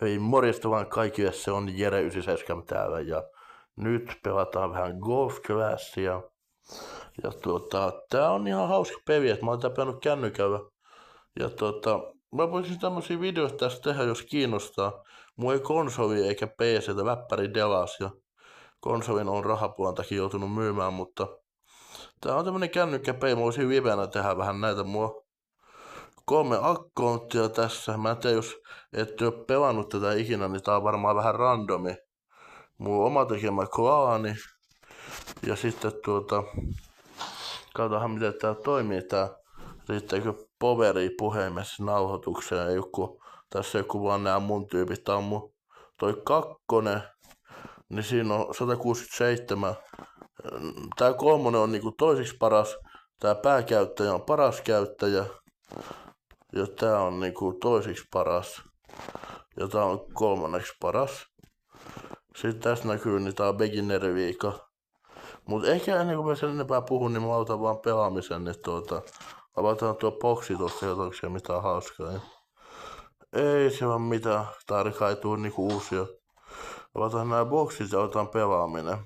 Ei morjesta vaan kaikille, se on Jere 97 täällä ja nyt pelataan vähän Golf Classia. Ja tää on ihan hauska peli, että mä oon tää pelannut kännykällä. Ja mä voisin tämmösiä videoita tästä tehdä, jos kiinnostaa. Mulla ei konsoli eikä PC:tä, läppäri delas ja konsolin on rahapuolen takia joutunut myymään, mutta tää on tämmönen kännykkäpeli, mä voisin livenä tehdä vähän näitä. Mulla on 3 accounttia tässä. Mä en tiedä, jos ette ole pelannut tätä ikinä, niin tää on varmaan vähän randomi. Mulla on oma tekemä klaani. Ja sitten katsotaan miten tää toimii tää. Riittääkö poveri puhelimessa nauhoitukseen? Tässä ei ole vaan nää mun tyypit. Tää on mun toi 2, niin siinä on 167. Tää 3 on niinku toisiksi paras. Tää pääkäyttäjä on paras käyttäjä. Ja tää on niinku toisiksi paras. Ja tää on 3. paras. Sitten tässä näkyy, niin tää on beginner-viikko. Mut ehkä ennen kuin mä sen enempää puhun, niin mä otan vaan pelaamisen, niin avataan tuo boksi tosta jotakin mitään hauskaa. Ei se vaan mitään, tarkaa ei tuu niinku uusia. Avataan nää boksit ja otetaan pelaaminen.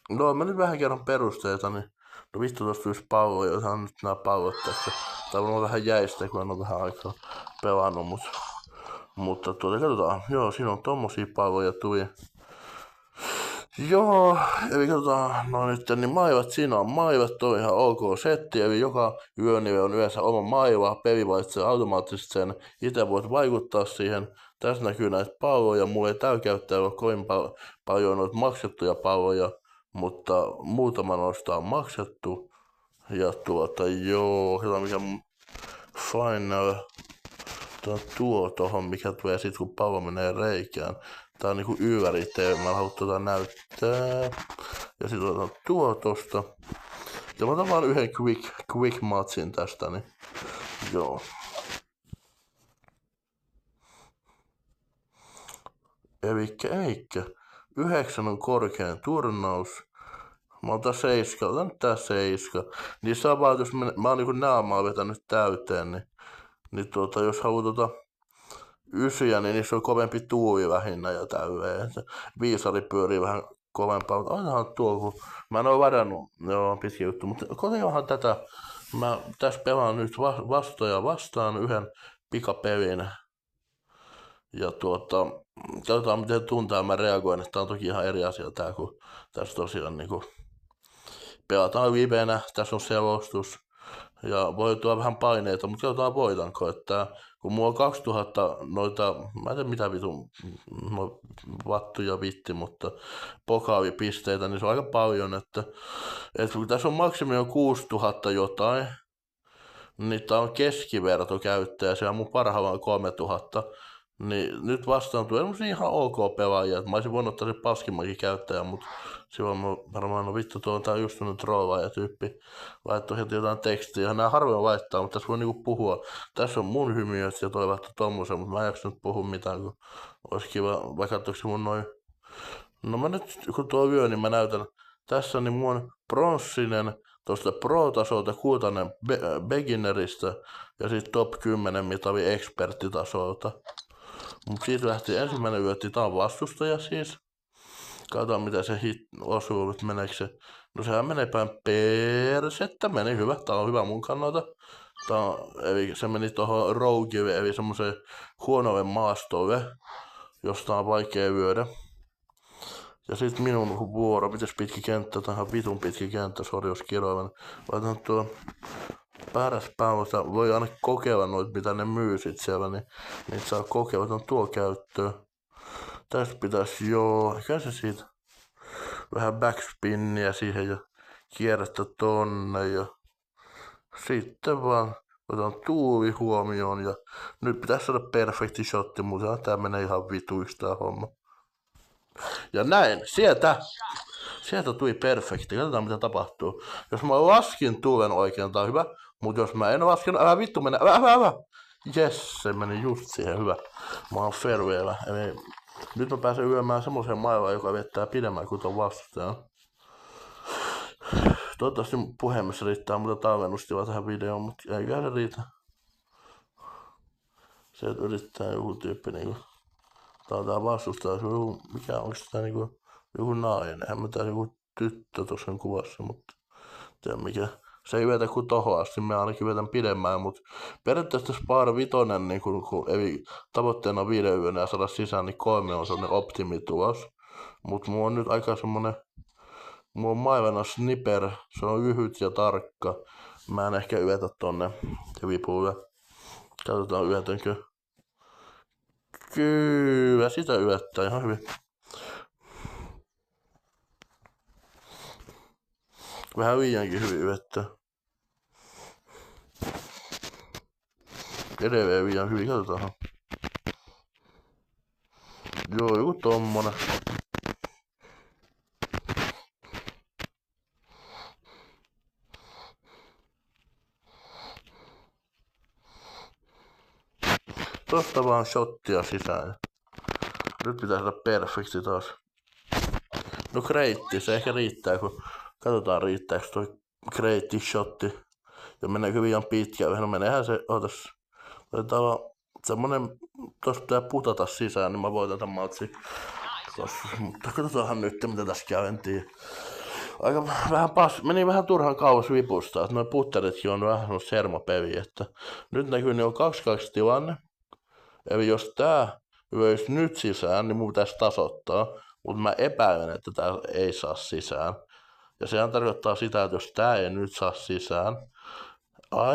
No mä nyt vähän kerron perusteita, niin no vittu tosta tulisi palloja, otetaan nyt nää pallot tässä. Tää on vähän jäistä, kun en ole vähän aikaa pelannut, mutta katsotaan. Joo, siinä on tommosia palloja tuli. Joo, eli katsotaan, no nyt niin maivat, siinä on maivat, on ihan ok setti, eli joka yönive on yleensä oma maiva, peli valitsee automaattisesti sen, itse voit vaikuttaa siihen. Tässä näkyy näitä palloja, mulla ei tällä käyttäjällä ole kovin paljon noita maksettuja palloja, mutta muutama noista on maksettu. Ja joo, katsotaan mikä final. Tuo tohon, mikä tulee sit kun pallo menee reikään. Tää on niinku ylläri, mä haluan näyttää. Ja sit otetaan tuo tosta. Ja mä otan vaan yhden quick matchin tästä, niin joo. Eikä. 9 on korkein turnaus. Mä otan 7, otan nyt tää 7. Niin saa vaan, jos mä oon niinku naamaa vetänyt täyteen, niin jos haluaa 9, niin niissä on kovempi tuuli vähinnä ja tälleen. Viisari pyörii vähän kovempaa, mutta ainahan tuo, kun mä en oo varannut, joo, pitkä juttu, mutta kotiinhan tätä, mä tässä pelaan nyt vastaan yhden pikapelin. Ja katsotaan miten tuntuu, mä reagoin, että tää on toki ihan eri asia tää, kun tässä tosiaan niinku pelataan livenä, tässä on selostus. Ja voi tuoda vähän paineita, mutta katsotaan voitanko, että kun mulla on 2000 noita, mä en tiedä mitä vitun vattuja vitti, mutta pokaalipisteitä, niin se on aika paljon, että kun tässä on maksimi on 6000 jotain, niin tää on keskiverto käyttäjä, siellä mun parhaalla on 3000, niin nyt vastaan tulee ihan ok pelaajia, että mä olisin voinut ottaa se paskimmankin käyttäjä, mutta silloin mä varmaan, no vittu, tää on just sellainen trollaaja tyyppi, laittoi heti jotain tekstiä, nää harvoin laittaa, mutta tässä voi niinku puhua, tässä on mun hymiöt ja toi laittaa tommosen, mutta mä en jaksa nyt puhua mitään, kun olisi kiva, vai katsoinko mun noin, no mä nyt, kun tuo yö, niin mä näytän, tässä niin mun on pronssinen, tuosta pro-tasolta 6. beginneristä ja sitten top 10 mitali experttitasolta. Mut siitä lähti ensimmäinen yötti, tää on vastustaja siis. Katsotaan mitä se osuu, että meneekö se. No sehän menee päin persettä, meni hyvä, tää on hyvä mun kannalta. Eli se meni tohon rougille, eli semmoseen huonolle maastolle, josta on vaikea lyödä. Ja sit minun vuoro, mites pitkä kenttä, tähän vitun pitkä kenttä, sori jos kiroilen. Laitan tuo paras päivästä, voi aina kokeilla noita mitä ne myy sit siellä, niin niitä saa kokeilla, otan tuo käyttöön. Tästä pitäisi ehkä se siitä vähän backspinniä siihen ja kierrättä tonne ja sitten vaan otan tuuli huomioon ja nyt pitäisi saada perfekti shotti, mutta tää menee ihan vituiksi tää homma. Ja näin, sieltä tuli perfekti, katsotaan mitä tapahtuu. Jos mä laskin tuulen oikein, tää on hyvä, mutta jos mä en lasken, älä vittu mene, älä. Jes, se meni just siihen, hyvä. Mä oon fairwayllä, eli nyt mä pääsen yömään semmoiseen maivaan, joka vettää pidemmän kuin ton vastustajan. Toivottavasti puhelimessa riittää muuta talvennusta tähän videoon, mutta eikä se riitä. Se, että yrittää joku tyyppi niinku tää vastustaa, mikä onko tää niinku joku nainen. Eihän mä tää joku tyttö tuossa kuvassa, mutta tiedä mikä. Se ei vetä kuin tohon asti, mä ainakin vetän pidemmään, mutta periaatteessa Spar 5, niin kun tavoitteena on 5 yönä ja saada sisään, niin 3 on sellainen optimitulos. Mutta mulla on nyt aika semmonen, mulla on maivana sniper, se on lyhyt ja tarkka. Mä en ehkä yötä tonne vipuille. Katsotaan yötänkö. Kyllä, sitä yöttää ihan hyvin. Vähän liiankin hyvin yöttää. Edelleen liian hyvin, katsotaan. Joo, joku tommonen. Tosta vaan shottia sisään. Nyt pitää saada perfekti taas. No kreitti, se ehkä riittää, kun katsotaan riittääkö toi kreitti shotti. Ja meneekö liian pitkään, no meneehän se, ootas. Taitaa olla semmonen, tossa pitää putata sisään, niin mä voitan tän matsin. Mutta katsotaanhan nyt, mitä tässä käyntiin. Aika vähän meni vähän turhan kauas vipusta, että noi putteritkin on vähän semmoista sermopeliä, että nyt näkyy, niin on 2-2 tilanne. Eli jos tää löisi nyt sisään, niin mun pitäisi tasoittaa, mutta mä epäilen, että tää ei saa sisään. Ja sehän tarkoittaa sitä, että jos tää ei nyt saa sisään,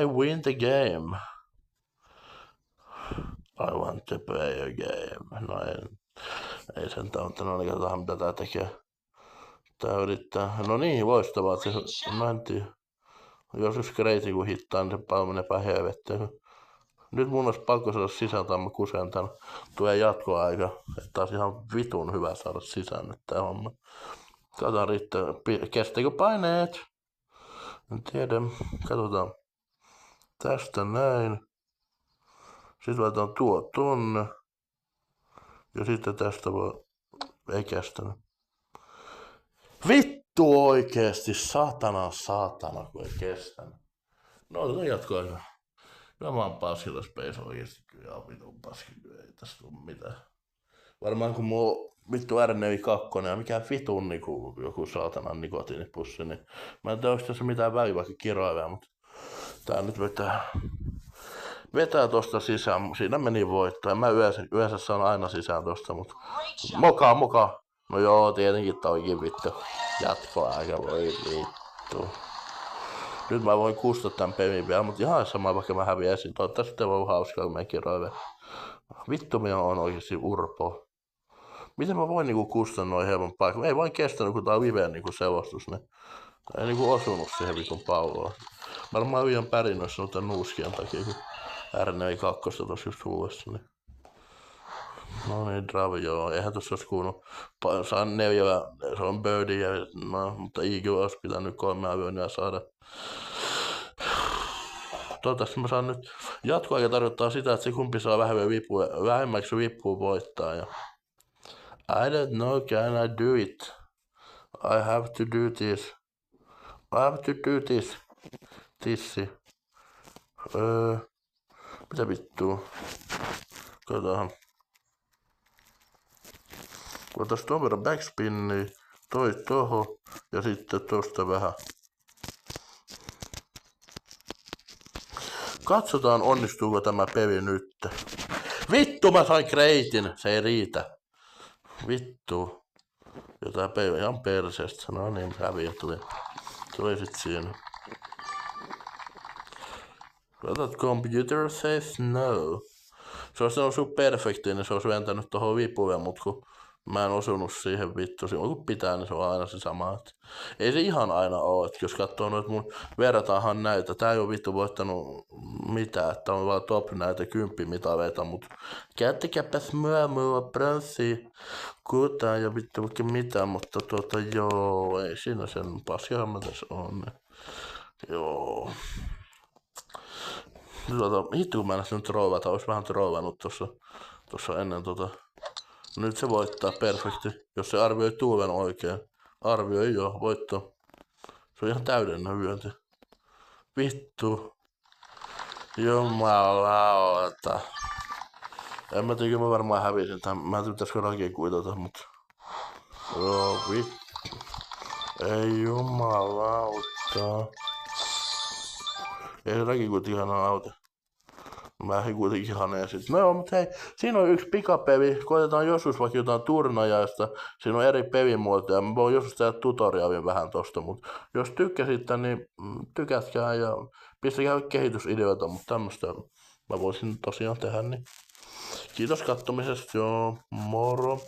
I win the game. I want to play a game. No ei sen tautta, niin katsotaan mitä tää tekee. Tää yrittää, no niin, loistavaa, että se, mä en tiedä. Joskus kreiti kun hittaa, niin se paljon menee päin helvettiin. Nyt mun olisi pakko saada sisään, tai mä kusen tän. Tulee jatkoaika, että taas ihan vitun hyvä saada sisään nyt tää homma. Katsotaan riittää, kestääkö paineet? En tiedä, katsotaan. Tästä näin. Sitten laitetaan tuo tonne. Ja sitten tästä vaan ei kestänyt. Vittu oikeesti, saatana, kun ei kestänyt. No otetaan jatkoaika. Kyllä mä oon paskilla Space oikeesti, kyllä on vitun paskilla, ei tässä tuu mitään. Varmaan kun mulla vittu R42 ja mikä vitun niinku, joku saatanan nikotiinipussi, niin mä en tiedä onko tässä mitään väliä vaikka kiroilua, mutta tää nyt vetää tosta sisään, siinä meni voittaa. Mä yleensä saan aina sisään tosta, mutta moka. No joo, tietenkin toikin vittu. Jatkoaika, voi vittu. Nyt mä voin kustaa tän pelin vielä, mutta ihan sama vaikka mä häviäisin. Toivottavasti sitten voi hauskaa, kun mä kiroilen. Vittu minä on oikeesti urpo. Miten mä voin niinku kustaa noin helpon paikan? Ei vain kestänyt, kun tää on Viveen niinku selostus. Niin ei niinku osunut siihen vitun palloon. Varmaan liian pärinnoissa noita nuuskien takia, kun R42 tossa just huudessa. Niin. No niin, Dravi, joo. Eihän tossa olisi kuulunut. Saan 4, se on birdie, no, mutta Eagle olisi pitänyt 3 yönyä saada. Toivottavasti mä saan nyt jatkoaika tarkoittaa sitä, että se kumpi saa vähemmäksi vippua voittaa. Ja I don't know, can I do it? I have to do this. I have to do this. Tissi. Mitä vittua? Katsotaan. Otas ton verran backspinnia, toi toho ja sitten tosta vähän. Katsotaan onnistuuko tämä peli nyt. Vittu mä sain kreitin, se ei riitä. Vittu. Ja tää peli ihan perseestä. No niin, häviö tuli sit siinä. Katsot computer says no. Se olisi ollut perfekti, niin se olisi vääntänyt tohon vipulle, mut kun mä en osunut siihen vittu. Silloin kun pitää, niin se on aina se sama. Et ei se ihan aina oo, että jos katsoo noita mun verrataanhan näitä. Tää ei oo vittu voittanut mitään, että on vaan top näitä 10 mitaleita, mut käyttäkääpäs mulla bronssia, kultaa ja vittu vaikka mitään, mutta joo, ei siinä sen paskihan tässä on. Joo. Hittu kun mä en nyt trollata, ois vähän trollannut tossa ennen Nyt se voittaa perfekti, jos se arvioi tuulen oikein. Arvioi jo, voitto. Se on ihan täydellinen vyönti. Vittu. Jumalauta. En mä tiedä, mä varmaan hävisin tämän. Mä en tiedä, pitäisikö rakin kuitata, mutta... Joo, vittu. Ei jumalauta. Ei se rakin kuitenkaan auta. Mä en kuitenkin haneen sit. No joo, mutta hei, siinä on yksi pikapevi. Koitetaan joskus vaikka jotain turnajaista. Siinä on eri pevimuotoja. Mä voin joskus tehdä tutoriaalin vähän tosta, mutta jos tykkäsitte, niin tykätkää ja pistäkää kehitysideoita, mutta tämmöstä mä voisin tosiaan tehdä, niin kiitos kattomisesta, joo, moro!